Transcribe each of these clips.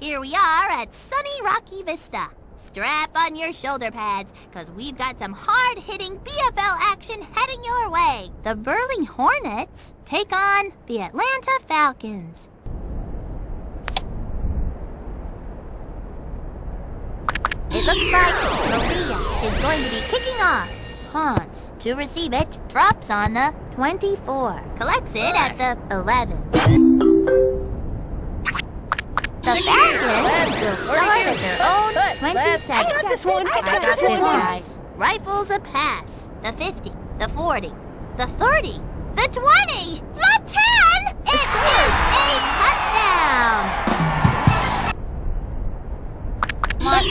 Here we are at sunny Rocky Vista. Strap on your shoulder pads, because we've got some hard-hitting PFL action heading your way. The Burly Hornets take on the Atlanta Falcons. It looks like Maria is going to be kicking off. Hans, to receive it, drops on the 24. Collects it at the 11. The Falcons will start at their own 27. I got this one. Guys. Rifles a pass. The 50, the 40, the 30, the 20, the 10! It is a touchdown! We'll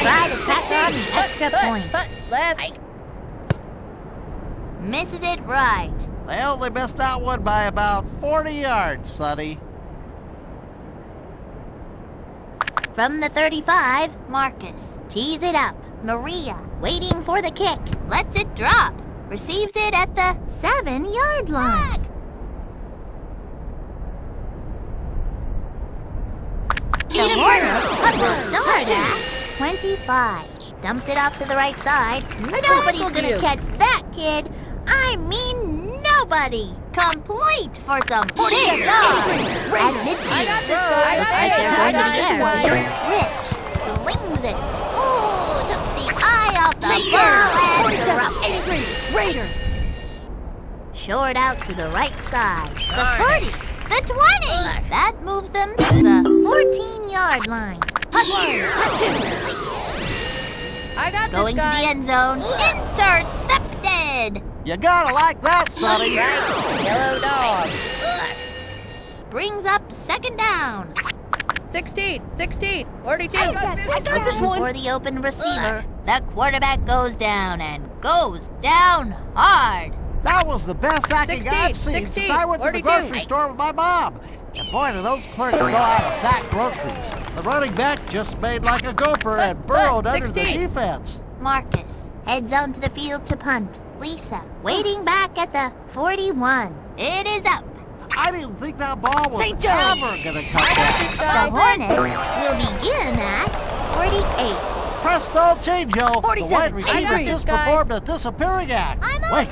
try to tack on the extra point. Left. Misses it right. They only missed that one by about 40 yards, Sonny. From the 35, Marcus tees it up. Maria, waiting for the kick, lets it drop. Receives it at the 7-yard line. The Hornets will start at 25. Dumps it off to the right side. Nobody's gonna catch that kid. I mean nobody. Complete for some big yards. At midfield, looks like they're going to the air. Rich slings it. Ooh, took the eye off the ball and dropped it. Raider. Short out to the right side. The 40, the 20. That moves them to the 14-yard line. I got this Going to guy. the end zone. Intercepted. You gotta like that, Sonny. Yellow dog. Brings up second down. 16, 42. I got this one. For the open receiver, the quarterback goes down and goes down hard. That was the best sacking 16, I've seen 16, since I went to the 42. grocery store with my mom. And boy, do those clerks know how to sack groceries. The running back just made like a gopher and burrowed under the 16. defense. Marcus heads onto the field to punt. Lisa waiting back at the 41. It is up. I didn't think that ball was St. Joe. ever gonna come back. The Hornets will begin at 48. Presto Changio, the 47. wide I got receiver this just guy. performed a disappearing act. I'm Wait,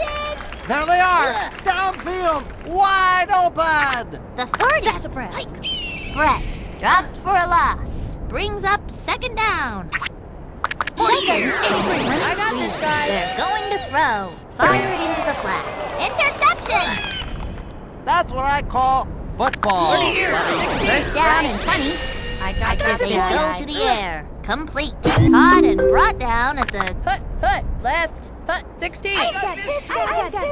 there they are, downfield, wide open. The 30. Sassafras. Brett dropped for a loss. Brings up second down. 47. I got this guy. They're going to throw. Fire it into the flat. Interception! That's what I call football. First down and 20. I got They this go guy. to the air. Complete. Caught and brought down at the... Hut, left, 16.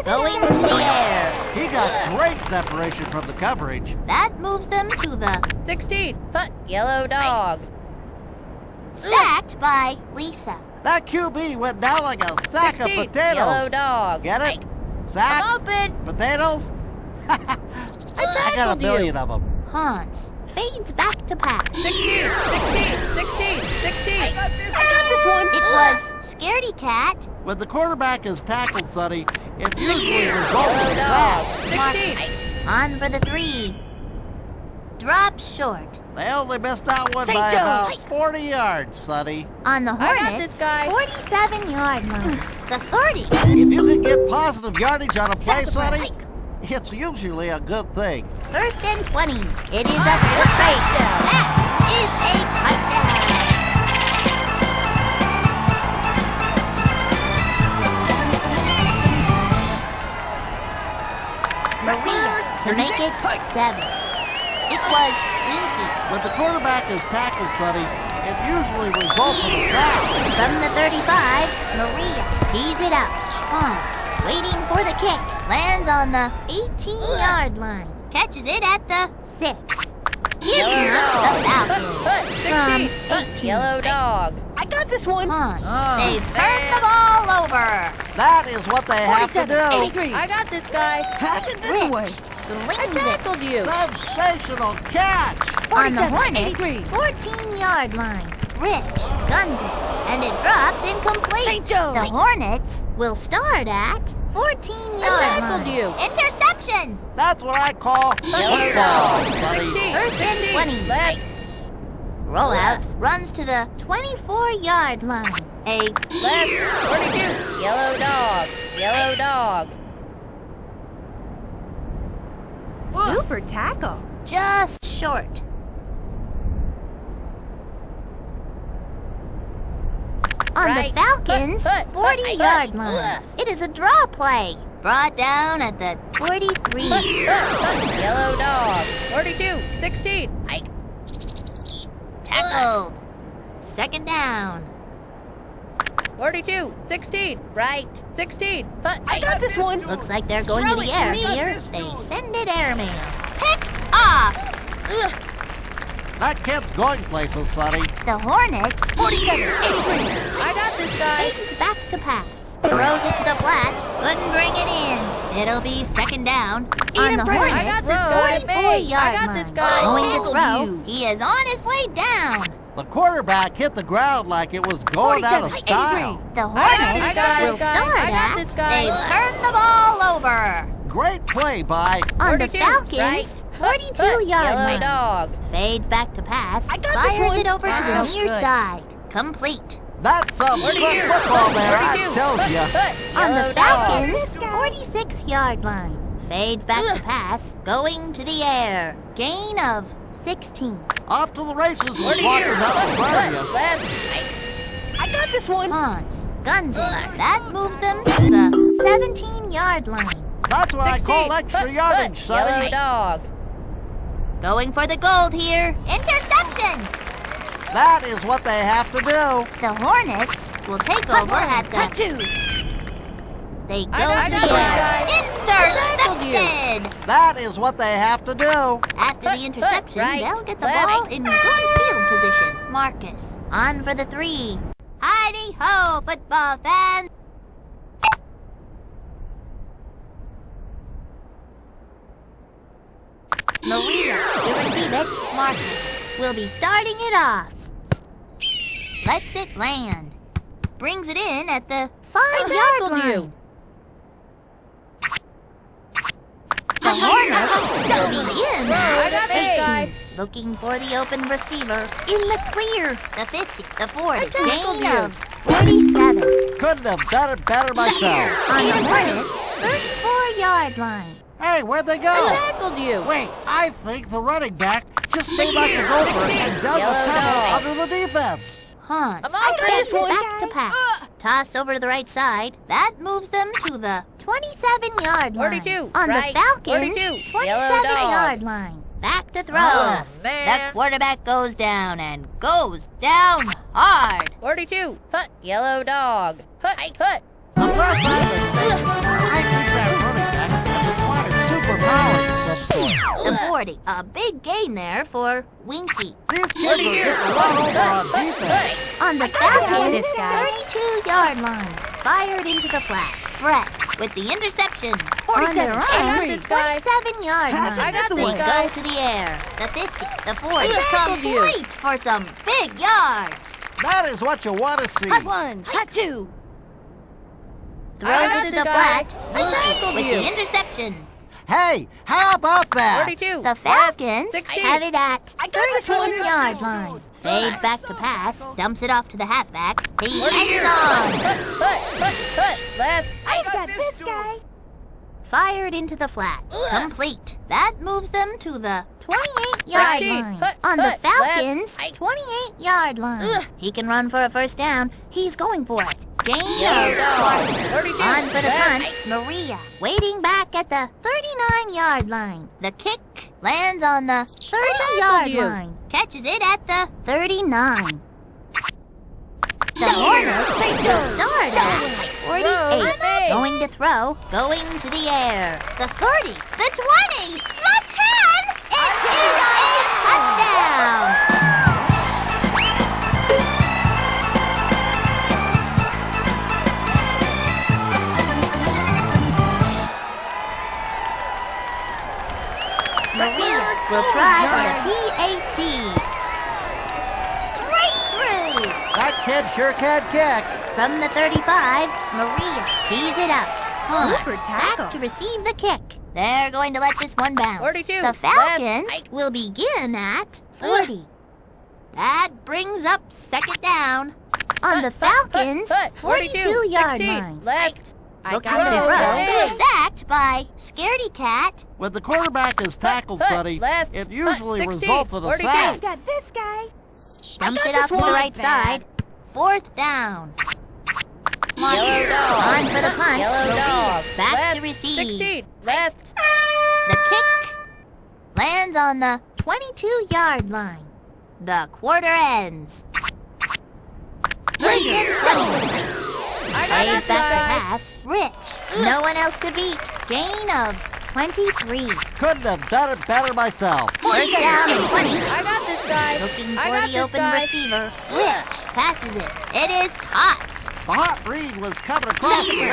Going to the air. He got great separation from the coverage. That moves them to the... 16, yellow dog. Sacked by Lisa. That QB went down like a sack 16, of potatoes. yellow dog. Get it? Sack, I'm open. potatoes. I got a million of them. Hans fades back to pass. 16. It was Scaredy Cat. When the quarterback is tackled, Sonny, it usually results Yellow in dog. sack. 16. On for the 3. Drops short. They only missed that one St. by Joe. about 40 yards, Sonny. On the I got Hornets, this guy. 47-yard line. The 30. If you can get positive yardage on a play, Sassafras. Sonny, it's usually a good thing. First and 20. It is up the face. That is a touchdown. Maria to make it 7. It was Winky. When the quarterback is tackled, Sonny, it usually results in a sack. From the 35, Maria tees it up. Hans waiting for the kick. Lands on the 18-yard line. Catches it at the 6. Giving up the Falcons. From 18. Yellow dog. I got this one. Hans, Oh, they've turned the ball over. That is what they have to 47, do. 83. I got this guy. Pass it this way. Rich I slings it tackled you. Sensational catch. on the 47, Hornets' 83. 14-yard line. Rich guns it, and it drops incomplete. St. Joe. The Hornets will start at 14-yard tackled line. you. Interception. That's what I call Yellow football, dog. Sonny. 16. First and 20. Left. Roll out, runs to the 24-yard line. A Left. 42. Yellow dog. Yellow dog. Super tackle. just short. On the Falcons' 40-yard line. It is a draw play. Brought down at the 43. Yellow dog. 42. 16. Tackled. Second down. 42. 16. Right. 16. I got this one. Looks like they're going to Throw the it air to me. here. They send it airmail. Pick off. That kid's going places, Sonny. The Hornets. 47. 83. I got this guy. Fades back to pass. Throws it to the flat. Couldn't bring it in. It'll be second down. On the I Hornets' got this guy. 44-yard I got line. this guy. Going to Tackled throw. you. He is on his way down. The quarterback hit the ground like it was going out of 47, style. The I Hornets got will this guy. start I got at. this guy. They've turned the ball over. Great play by... On the 42, Falcons' right. 42-yard Yellow line. dog. Fades back to pass. I got this Fires one. it over to the Wow, near good. side. Complete. That's some good 42. football there, I 42. tells ya. On Yellow the dog. Falcons' 46-yard line. Fades back to pass. Going to the air. Gain of 16. Off to the races with 42. Walker's out in front of you. Left. I got this one. Haunts. Guns in. That moves them to the 17-yard line. That's what I call 16. extra yardage, Yellow Sonny. dog. Going for the gold here. Interception. That is what they have to do. The Hornets will take over at the... They go I to got the this air. Tackled you. Intercepted. That is what they have to do. After the interception, Right. they'll get the Left. ball in good field position. Marcus, on for the 3. Heidi-ho, football fans. Maria to receive it. Marcus will be starting it off. Lets it land. Brings it in at the 5-yard tackled line. you. The Hornets will begin I got at this guy. 18. Looking for the open receiver. In the clear. The 50, the 40. tackled Gain you. of 47. Couldn't have done it better myself. On the Hornets' 34-yard line. Hey, where'd they I go? tackled you. Wait, I think the running back just made like a gopher and dug Yellow the tunnel dog. under the defense. Hans I'm on gets this one. back to pass. Toss over to the right side. That moves them to the 27-yard line. 42, On right. the Falcons' 42, yellow dog. 27-yard line. Back to throw. Oh, The man. quarterback goes down and goes down hard. 42. Yellow dog. Hut. Unless I'm mistaken, I think that running back has acquired superpowers of some sort. The 40. A big gain there for Winky. These kids are getting run over on defense. On the got Falcons' this guy. 32-yard line. Fired into the flat. Brett with the interception. On their 47. own I got this guy. 27-yard I line. got They this go guy. to the air. The 50, the 40. tackled you. Complete for some big yards. That is what you want to see. Hut 1. Hut 2. Throws I got it to this the guy. flat. I tackled With you. the interception. Hey, how about that? 42. The Falcons 16. have it at I got this one. 13-yard line. Fades back to pass. Dumps it off to the halfback. He 42. hangs on. Hut. Left. I got this guy. Fired into the flat. Complete. That moves them to the 28-yard 13. line. Hut, On the hut, Falcons' left. 28-yard line. He can run for a first down. He's going for it. Gain Yellow of dog. 4. 32. On for the Left. punt, Maria. Waiting back at the 39-yard line. The kick lands on the 30-yard you. line. Catches it at the 39. The Hornets will start at 48. Hey. Going to throw, going to the air. The 30, the 20, the 10. It is a touchdown. Maria will try for the PAT. Straight through. That kid sure can kick. From the 35, Maria tees it up. Super Back tackle. to receive the kick. They're going to let this one bounce. 42, The Falcons left. will begin at 40. That brings up second down. On the Falcons' 42-yard 16, line. Left. I Looking got to this throw, guy. sacked by Scaredy Cat. When the quarterback is tackled, Sonny, Left. it usually 16, results in a 42. sack. Got this guy. Dumps got it off this to the one. right side. Fourth down. Yellow dog. On for the punt. Yellow Maria dog. back Left. to receive. 16. Left. The kick lands on the 22-yard line. The quarter ends. First and 20. I got Plays this back the guy. pass. Rich. No one else to beat. Gain of 23. Couldn't have done it better myself. First down and 20. I got this guy. Looking I for got the this open guy. receiver. Rich passes it. It is caught. The hot read was coming across the middle.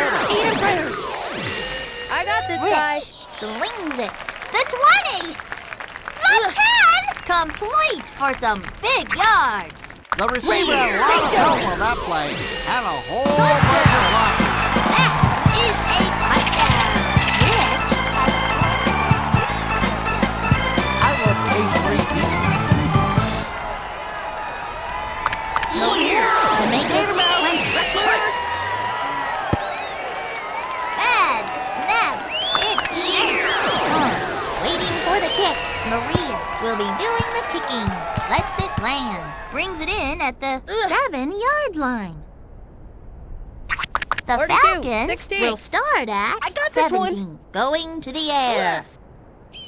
I got this guy. Rich slings it. The 20. The 10. Complete for some big yards. The receiver had a lot of help on that play and a whole bunch of blocking. That is a touchdown. Rich has I want 8-3 beat. Maria to make it 20. Bad snap. It's shanked. Waiting for the kick. Maria will be doing the kicking. Lets it land. Brings it in at the 7-yard line. The 42, Falcons 16. will start at I got this 17. one. Going to the air.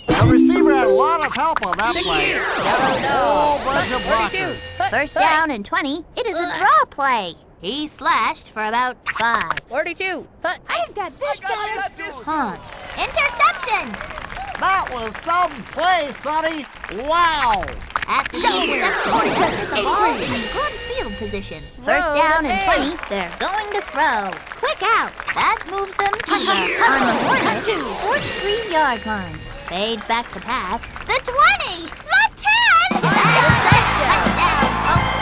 The receiver had a lot of help on that play 16. and a whole bunch of 42. blockers. First down and 20. It is a draw play. He slashed for about 5. 42. I've got this guy. Haunts. Interception! That was some play, Sonny. Wow. After the interception, they put the ball in good field position. First down and 20. They're going to throw. Quick out. That moves them to the on the Hornets' 43-yard line. Fades back to pass. The 20! The 10! That's a touchdown, folks.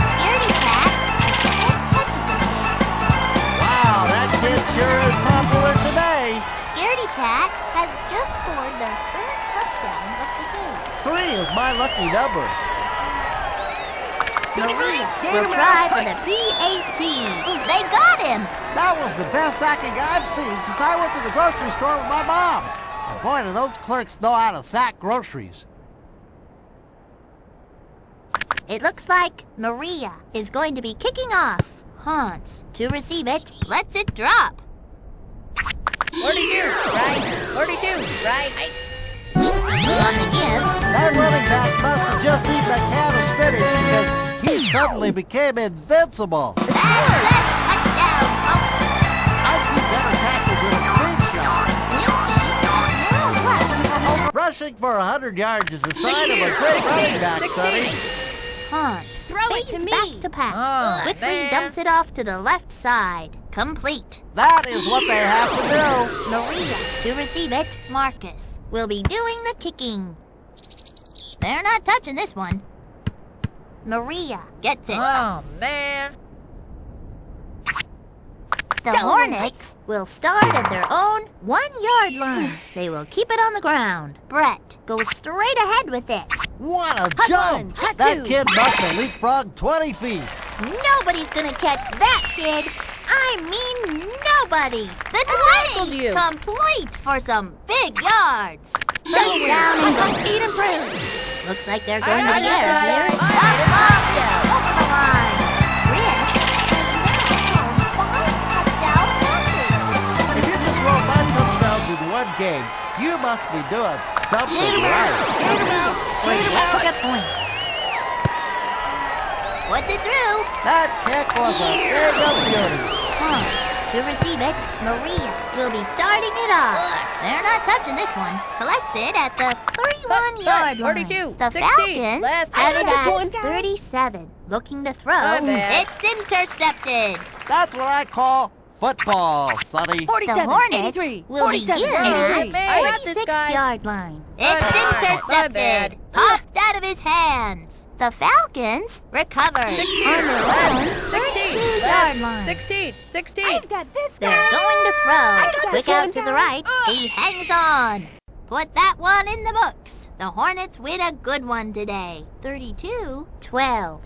Scaredy Cat has 4 touches in the game. Wow, that kid sure is popular today. Scaredy Cat has just scored their 3rd touchdown of the game. 3 is my lucky number. Maria will try for the PAT. They got him! That was the best sacking I've seen since I went to the grocery store with my mom. And boy, do those clerks know how to sack groceries. It looks like Maria is going to be kicking off. Haunts to receive it, lets it drop. 42. Right. 42. Right. On the give, That running back must have just eaten a can of spinach because he suddenly became invincible. that's a touchdown, folks. I've seen better tackles in a cream shop. Milky has more rush. Rushing for 100 yards is a sign of a great running back, Sonny. Haunts Throw it to fades me. back to pass. Oh, Quickly man. dumps it off to the left side. Complete. That is what they have to do. Maria to receive it. Marcus will be doing the kicking. They're not touching this one. Maria gets it. Oh, man. The Hornets will start at their own 1-yard line. They will keep it on the ground. Brett goes straight ahead with it. What a Hut jump! one, hut That two. kid must have leapfrogged 20 feet. Nobody's gonna catch that kid. I mean nobody. The 20 you. complete for some big yards. First down and Eat prayer. looks like they're going to I the got air it. here. I Up, got it. up, over the line. Rich has now thrown 5 touchdown passes. If you can throw 5 touchdowns in one game, you must be doing something right. For the extra point. What's it through? That kick was a big of beauty. Haunts to receive it. Maria will be starting it off. They're not touching this one. Collects it at the 31-yard line. 42, The 16, Falcons left. have it I got at this one. 37. Looking to throw. My bad. It's intercepted. That's what I call football, Sonny. 47. The Hornets 83. will 47. begin 83. at I got this guy. 46-yard line. My It's bad. My intercepted. bad. Popped out of his hands. The Falcons recover 16. on their own 16. 32-yard line. 16. 16. I've got this They're guy. going to throw. got Quick this out one to the down. right. He hangs on. Put that one in the books. The Hornets win a good one today. 32-12.